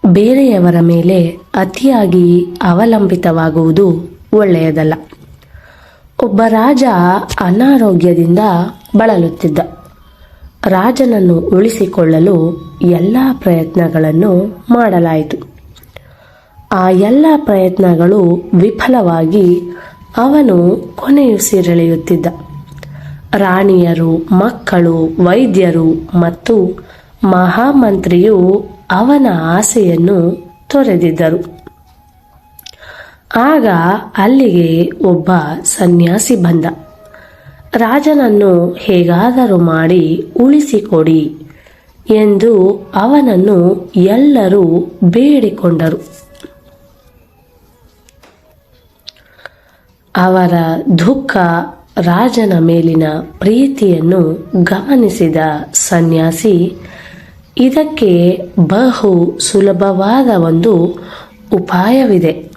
ಬೇರೆಯವರ ಮೇಲೆ ಅತಿಯಾಗಿ ಅವಲಂಬಿತವಾಗುವುದು ಒಳ್ಳೆಯದಲ್ಲ. ಒಬ್ಬ ರಾಜ ಅನಾರೋಗ್ಯದಿಂದ ಬಳಲುತ್ತಿದ್ದ. ರಾಜನನ್ನು ಉಳಿಸಿಕೊಳ್ಳಲು ಎಲ್ಲ ಪ್ರಯತ್ನಗಳನ್ನು ಮಾಡಲಾಯಿತು. ಆ ಎಲ್ಲ ಪ್ರಯತ್ನಗಳು ವಿಫಲವಾಗಿ ಅವನು ಕೊನೆಯುಸಿರೆಳೆಯುತ್ತಿದ್ದ. ರಾಣಿಯರು, ಮಕ್ಕಳು, ವೈದ್ಯರು ಮತ್ತು ಮಹಾಮಂತ್ರಿಯು ಅವನ ಆಸೆಯನ್ನು ತೊರೆದಿದ್ದರು. ಆಗ ಅಲ್ಲಿಗೆ ಒಬ್ಬ ಸನ್ಯಾಸಿ ಬಂದ. ರಾಜನನ್ನು ಹೇಗಾದರೂ ಮಾಡಿ ಉಳಿಸಿಕೊಡಿ ಎಂದು ಅವನನ್ನು ಎಲ್ಲರೂ ಬೇಡಿಕೊಂಡರು. ಅವರ ದುಃಖ, ರಾಜನ ಮೇಲಿನ ಪ್ರೀತಿಯನ್ನು ಗಮನಿಸಿದ ಸನ್ಯಾಸಿ ಇದಕ್ಕೆ ಬಹು ಸುಲಭವಾದ ಒಂದು ಉಪಾಯವಿದೆ.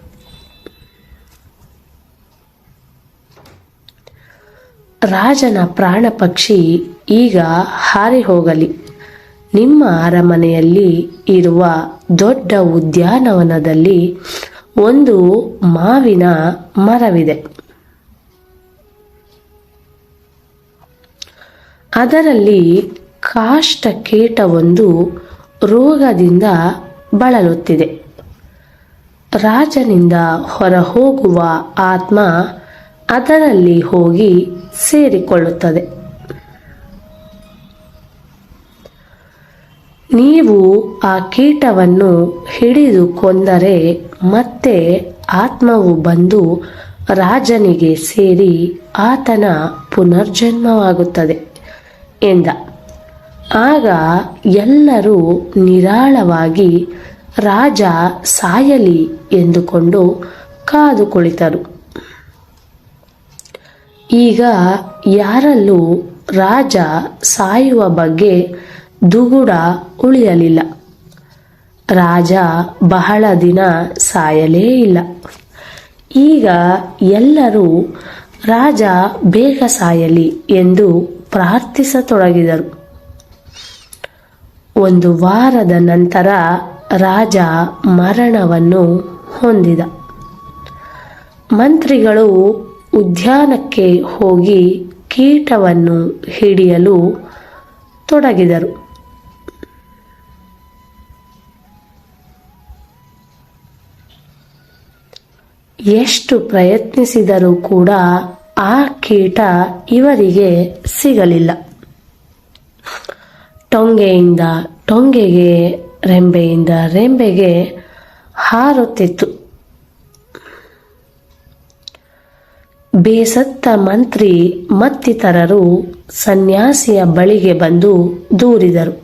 ರಾಜನ ಪ್ರಾಣ ಪಕ್ಷಿ ಈಗ ಹಾರಿ ಹೋಗಲಿ. ನಿಮ್ಮ ಅರಮನೆಯಲ್ಲಿ ಇರುವ ದೊಡ್ಡ ಉದ್ಯಾನವನದಲ್ಲಿ ಒಂದು ಮಾವಿನ ಮರವಿದೆ. ಅದರಲ್ಲಿ ಕಾಷ್ಟ ಕೀಟವೊಂದು ರೋಗದಿಂದ ಬಳಲುತ್ತಿದೆ. ರಾಜನಿಂದ ಹೊರಹೋಗುವ ಆತ್ಮ ಅದರಲ್ಲಿ ಹೋಗಿ ಸೇರಿಕೊಳ್ಳುತ್ತದೆ. ನೀವು ಆ ಕೀಟವನ್ನು ಹಿಡಿದು ಕೊಂದರೆ ಮತ್ತೆ ಆತ್ಮವು ಬಂದು ರಾಜನಿಗೆ ಸೇರಿ ಆತನ ಪುನರ್ಜನ್ಮವಾಗುತ್ತದೆ ಎಂದ. ಆಗ ಎಲ್ಲರೂ ನಿರಾಳವಾಗಿ ರಾಜ ಸಾಯಲಿ ಎಂದುಕೊಂಡು ಕಾದು ಕುಳಿತರು. ಈಗ ಯಾರಲ್ಲೂ ರಾಜ ಸಾಯುವ ಬಗ್ಗೆ ದುಗುಡ ಉಳಿಯಲಿಲ್ಲ. ರಾಜ ಬಹಳ ದಿನ ಸಾಯಲೇ ಇಲ್ಲ. ಈಗ ಎಲ್ಲರೂ ರಾಜ ಬೇಗ ಸಾಯಲಿ ಎಂದು ಪ್ರಾರ್ಥಿಸತೊಡಗಿದರು. ಒಂದು ವಾರದ ನಂತರ ರಾಜ ಮರಣವನ್ನು ಹೊಂದಿದ. ಮಂತ್ರಿಗಳು ಉದ್ಯಾನಕ್ಕೆ ಹೋಗಿ ಕೀಟವನ್ನು ಹಿಡಿಯಲು ತೊಡಗಿದರು. ಎಷ್ಟು ಪ್ರಯತ್ನಿಸಿದರೂ ಕೂಡ ಆ ಕೀಟ ಇವರಿಗೆ ಸಿಗಲಿಲ್ಲ. ಟೊಂಗೆಯಿಂದ ಟೊಂಗೆಗೆ, ರೆಂಬೆಯಿಂದ ರೆಂಬೆಗೆ ಹಾರುತ್ತಿತ್ತು. ಬೇಸತ್ತ ಮಂತ್ರಿ ಮತ್ತಿತರರು ಸನ್ಯಾಸಿಯ ಬಳಿಗೆ ಬಂದು ದೂರಿದರು.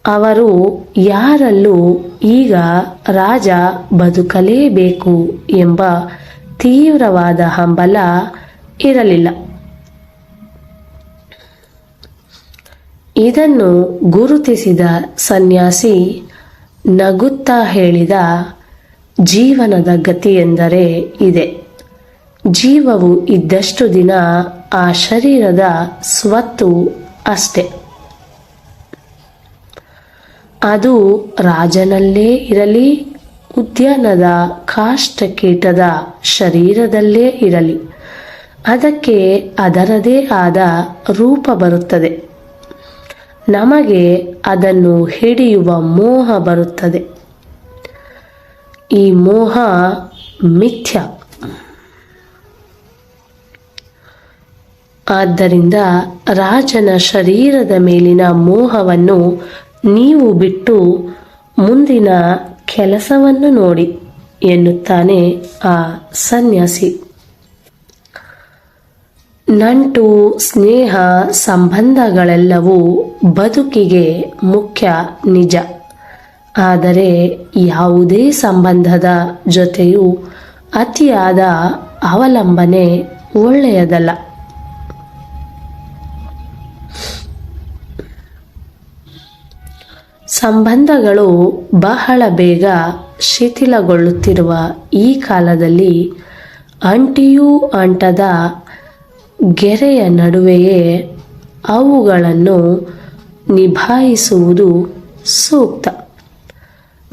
ಅವರು ಯಾರಲ್ಲೂ ಈಗ ರಾಜ ಬದುಕಲೇಬೇಕು ಎಂಬ ತೀವ್ರವಾದ ಹಂಬಲ ಇರಲಿಲ್ಲ. ಇದನ್ನು ಗುರುತಿಸಿದ ಸನ್ಯಾಸಿ ನಗುತ್ತಾ ಹೇಳಿದ, ಜೀವನದ ಗತಿಯೆಂದರೆ ಇದೆ. ಜೀವವು ಇದ್ದಷ್ಟು ದಿನ ಆ ಶರೀರದ ಸ್ವತ್ತು ಅಷ್ಟೆ. ಅದು ರಾಜನಲ್ಲೇ ಇರಲಿ, ಉದ್ಯಾನದ ಕಾಷ್ಟ ಕೀಟದ ಶರೀರದಲ್ಲೇ ಇರಲಿ, ಅದಕ್ಕೆ ಅದರದೇ ಆದ ರೂಪ ಬರುತ್ತದೆ. ನಮಗೆ ಅದನ್ನು ಹಿಡಿಯುವ ಮೋಹ ಬರುತ್ತದೆ. ಈ ಮೋಹ ಮಿಥ್ಯ. ಆದ್ದರಿಂದ ರಾಜನ ಶರೀರದ ಮೇಲಿನ ಮೋಹವನ್ನು ನೀವು ಬಿಟ್ಟು ಮುಂದಿನ ಕೆಲಸವನ್ನು ನೋಡಿ ಎನ್ನುತ್ತಾನೆ ಆ ಸನ್ಯಾಸಿ. ನಂಟು, ಸ್ನೇಹ, ಸಂಬಂಧಗಳೆಲ್ಲವೂ ಬದುಕಿಗೆ ಮುಖ್ಯ ನಿಜ. ಆದರೆ ಯಾವುದೇ ಸಂಬಂಧದ ಜೊತೆಯೂ ಅತಿಯಾದ ಅವಲಂಬನೆ ಒಳ್ಳೆಯದಲ್ಲ. ಸಂಬಂಧಗಳು ಬಹಳ ಬೇಗ ಶಿಥಿಲಗೊಳ್ಳುತ್ತಿರುವ ಈ ಕಾಲದಲ್ಲಿ ಅಂಟಿಯೂ ಅಂಟದ ಗೆರೆಯ ನಡುವೆಯೇ ಅವುಗಳನ್ನು ನಿಭಾಯಿಸುವುದು ಸೂಕ್ತ.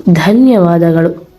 ಧನ್ಯವಾದಗಳು.